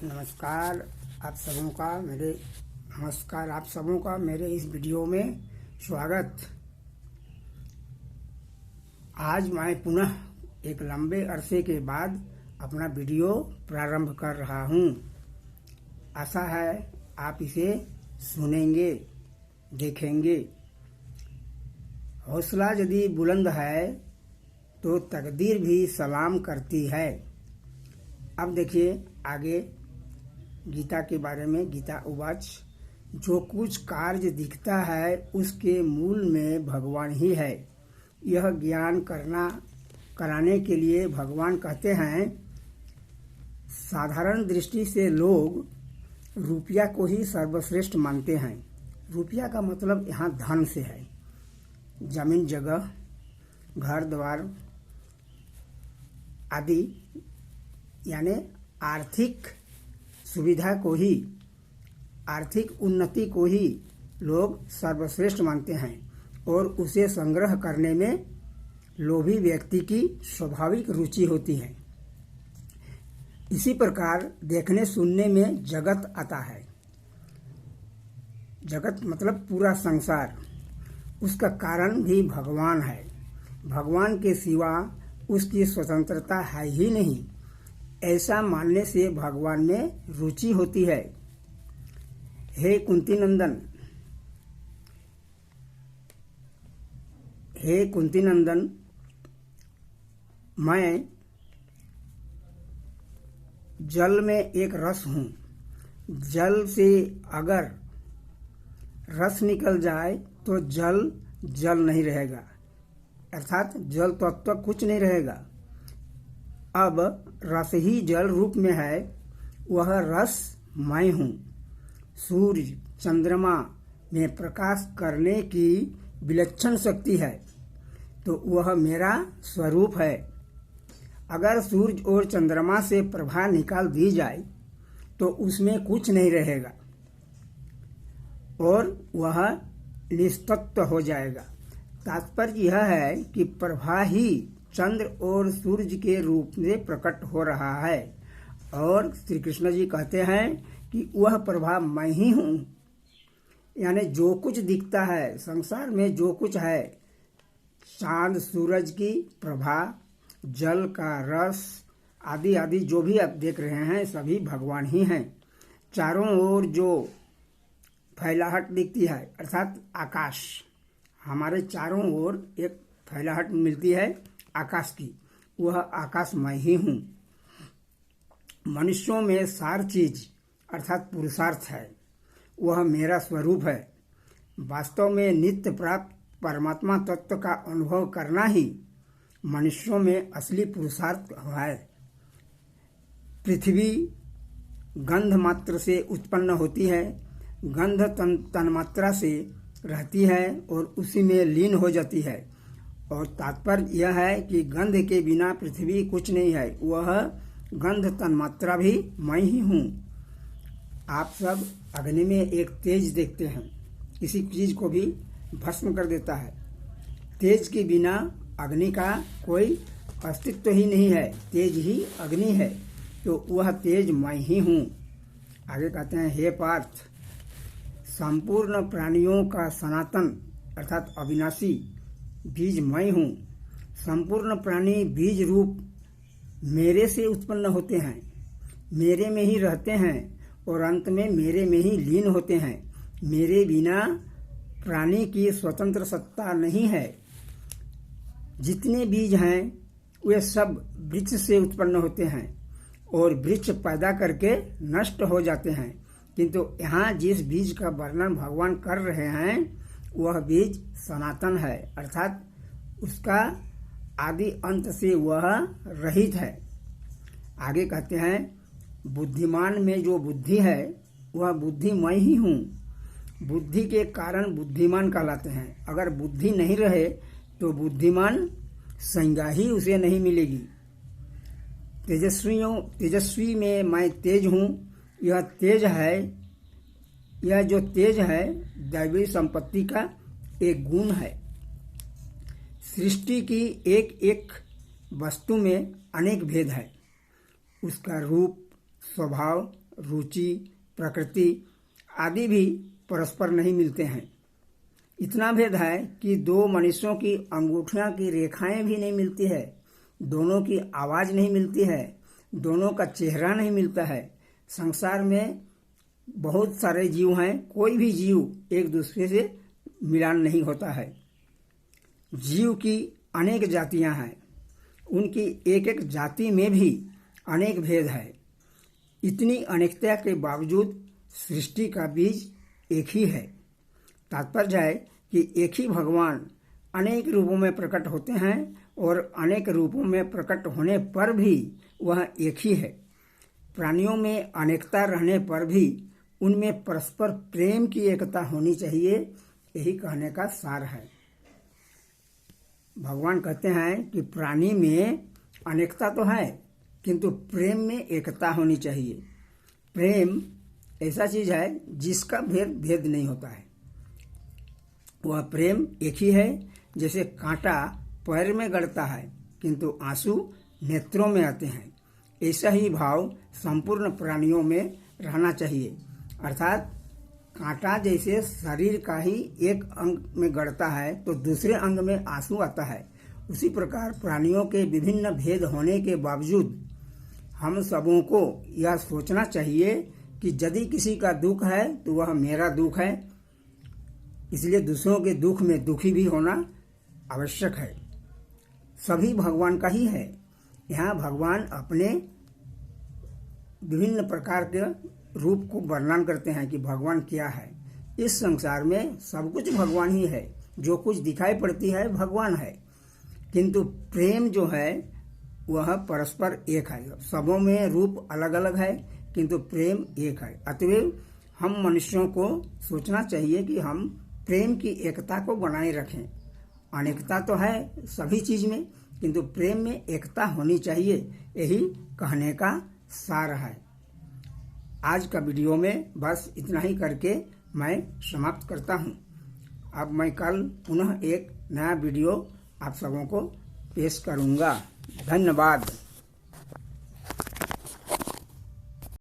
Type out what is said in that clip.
नमस्कार आप सबों का मेरे इस वीडियो में स्वागत। आज मैं पुनः एक लंबे अरसे के बाद अपना वीडियो प्रारंभ कर रहा हूँ। आशा है आप इसे सुनेंगे, देखेंगे। हौसला यदि बुलंद है तो तकदीर भी सलाम करती है। अब देखिए आगे गीता के बारे में। गीता उवाच, जो कुछ कार्य दिखता है उसके मूल में भगवान ही है। यह ज्ञान कराने के लिए भगवान कहते हैं। साधारण दृष्टि से लोग रुपया को ही सर्वश्रेष्ठ मानते हैं। रुपया का मतलब यहाँ धन से है। जमीन जगह, घर द्वार आदि यानी आर्थिक सुविधा को ही, आर्थिक उन्नति को ही लोग सर्वश्रेष्ठ मानते हैं और उसे संग्रह करने में लोभी व्यक्ति की स्वाभाविक रुचि होती है। इसी प्रकार देखने सुनने में जगत आता है। जगत मतलब पूरा संसार, उसका कारण भी भगवान है। भगवान के सिवा उसकी स्वतंत्रता है ही नहीं। ऐसा मानने से भगवान में रुचि होती है। हे कुंती नंदन, मैं जल में एक रस हूँ। जल से अगर रस निकल जाए तो जल जल नहीं रहेगा, अर्थात जल तत्व कुछ नहीं रहेगा। अब रस ही जल रूप में है, वह रस मैं हूँ। सूर्य चंद्रमा में प्रकाश करने की विलक्षण शक्ति है तो वह मेरा स्वरूप है। अगर सूर्य और चंद्रमा से प्रभा निकाल दी जाए तो उसमें कुछ नहीं रहेगा और वह निस्तत्व हो जाएगा। तात्पर्य यह है कि प्रभा ही चंद्र और सूर्य के रूप में प्रकट हो रहा है और श्री कृष्ण जी कहते हैं कि वह प्रभा मैं ही हूँ। यानी जो कुछ दिखता है संसार में, जो कुछ है, चांद सूरज की प्रभा, जल का रस आदि आदि जो भी आप देख रहे हैं सभी भगवान ही हैं। चारों ओर जो फैलाहट दिखती है अर्थात आकाश, हमारे चारों ओर एक फैलाहट मिलती है आकाश की, वह आकाश मैं ही हूँ। मनुष्यों में सार चीज अर्थात पुरुषार्थ है, वह मेरा स्वरूप है। वास्तव में नित्य प्राप्त परमात्मा तत्व का अनुभव करना ही मनुष्यों में असली पुरुषार्थ है। पृथ्वी गंध मात्र से उत्पन्न होती है, गंध तन्मात्रा से रहती है और उसी में लीन हो जाती है। और तात्पर्य यह है कि गंध के बिना पृथ्वी कुछ नहीं है, वह गंध तन्मात्रा भी मैं ही हूँ। आप सब अग्नि में एक तेज देखते हैं, किसी चीज को भी भस्म कर देता है। तेज के बिना अग्नि का कोई अस्तित्व ही नहीं है, तेज ही अग्नि है, तो वह तेज मैं ही हूँ। आगे कहते हैं, हे पार्थ, संपूर्ण प्राणियों का सनातन अर्थात अविनाशी बीज मैं हूँ। संपूर्ण प्राणी बीज रूप मेरे से उत्पन्न होते हैं, मेरे में ही रहते हैं और अंत में मेरे में ही लीन होते हैं। मेरे बिना प्राणी की स्वतंत्र सत्ता नहीं है। जितने बीज हैं वे सब वृक्ष से उत्पन्न होते हैं और वृक्ष पैदा करके नष्ट हो जाते हैं, किंतु यहाँ जिस बीज का वर्णन भगवान कर रहे हैं वह बीज सनातन है, अर्थात उसका आदि अंत से वह रहित है। आगे कहते हैं, बुद्धिमान में जो बुद्धि है वह बुद्धि मैं ही हूँ। बुद्धि के कारण बुद्धिमान कहलाते हैं। अगर बुद्धि नहीं रहे तो बुद्धिमान संज्ञा ही उसे नहीं मिलेगी। तेजस्वी में मैं तेज हूँ। यह तेज है, यह जो तेज है दैवी संपत्ति का एक गुण है। सृष्टि की एक एक वस्तु में अनेक भेद है। उसका रूप, स्वभाव, रुचि, प्रकृति आदि भी परस्पर नहीं मिलते हैं। इतना भेद है कि दो मनुष्यों की अंगूठियों की रेखाएं भी नहीं मिलती है, दोनों की आवाज़ नहीं मिलती है, दोनों का चेहरा नहीं मिलता है। संसार में बहुत सारे जीव हैं, कोई भी जीव एक दूसरे से मिलान नहीं होता है। जीव की अनेक जातियां हैं, उनकी एक एक जाति में भी अनेक भेद है। इतनी अनेकता के बावजूद सृष्टि का बीज एक ही है। तात्पर्य है कि एक ही भगवान अनेक रूपों में प्रकट होते हैं और अनेक रूपों में प्रकट होने पर भी वह एक ही है। प्राणियों में अनेकता रहने पर भी उनमें परस्पर प्रेम की एकता होनी चाहिए, यही कहने का सार है। भगवान कहते हैं कि प्राणी में अनेकता तो है किंतु प्रेम में एकता होनी चाहिए। प्रेम ऐसा चीज है जिसका भेद नहीं होता है। वह प्रेम एक ही है। जैसे कांटा पैर में गड़ता है किंतु आंसू नेत्रों में आते हैं, ऐसा ही भाव संपूर्ण प्राणियों में रहना चाहिए। अर्थात कांटा जैसे शरीर का ही एक अंग में गड़ता है तो दूसरे अंग में आंसू आता है, उसी प्रकार प्राणियों के विभिन्न भेद होने के बावजूद हम सबों को यह सोचना चाहिए कि यदि किसी का दुख है तो वह मेरा दुख है, इसलिए दूसरों के दुख में दुखी भी होना आवश्यक है। सभी भगवान का ही है। यहाँ भगवान अपने विभिन्न प्रकार के रूप को वर्णन करते हैं कि भगवान क्या है। इस संसार में सब कुछ भगवान ही है, जो कुछ दिखाई पड़ती है भगवान है, किंतु प्रेम जो है वह परस्पर एक है। सबों में रूप अलग अलग है किंतु प्रेम एक है। अतएव हम मनुष्यों को सोचना चाहिए कि हम प्रेम की एकता को बनाए रखें। अनेकता तो है सभी चीज में किंतु प्रेम में एकता होनी चाहिए, यही कहने का सार है। आज का वीडियो में बस इतना ही करके मैं समाप्त करता हूँ। अब मैं कल पुनः एक नया वीडियो आप सबों को पेश करूँगा। धन्यवाद।